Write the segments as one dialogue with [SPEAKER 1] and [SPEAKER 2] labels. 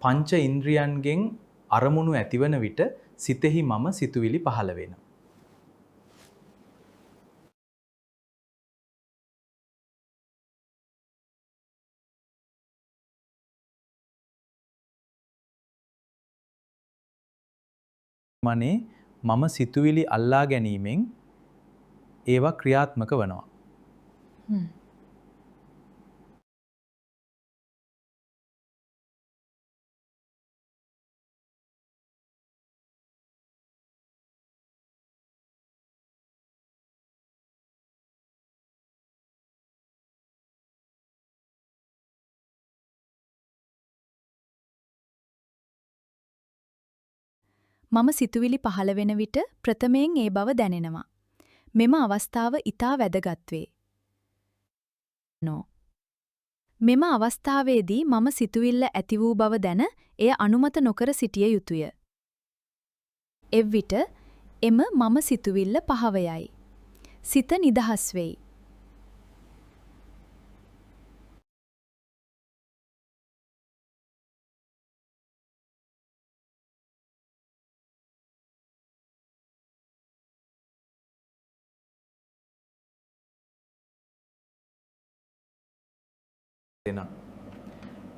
[SPEAKER 1] පංච ඉන්ද්‍රියන්ගෙන් අරමුණු ඇතිවන විට සිතෙහි මම සිතුවිලි පහළ වෙනවා. මනේ මම සිතුවිලි අල්ලා ගැනීමෙන් ඒවා ක්‍රියාත්මක වෙනවා.
[SPEAKER 2] මම සිතුවිලි පහළ වෙන විට ප්‍රථමයෙන් ඒ බව දැනෙනවා. මෙම අවස්ථාව ඊටා වැදගත් වේ. මෙම අවස්ථාවේදී මම සිතුවිල්ල ඇති වූ බව දැන එය අනුමත නොකර සිටිය යුතුය. එවිට එම මම සිතුවිල්ල පහව යයි. සිත නිදහස් වෙයි.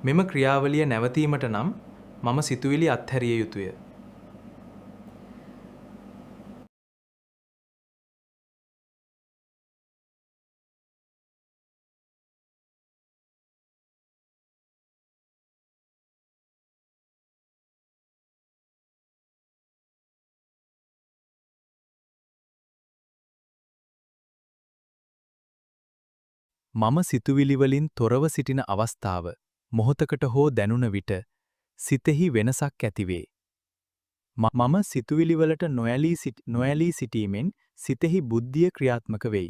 [SPEAKER 1] මෙම ක්‍රියාවලිය නැවතීමට නම් මම සිතුවිලි අත්හැරිය යුතුය. මම සිතුවිලි වලින් තොරව සිටින අවස්ථාව මොහොතකට හෝ දැනුන විට සිතෙහි වෙනසක් ඇතිවේ. මම සිතුවිලි වලට නොඇලී සිටීමෙන් සිතෙහි බුද්ධිය ක්‍රියාත්මක වෙයි.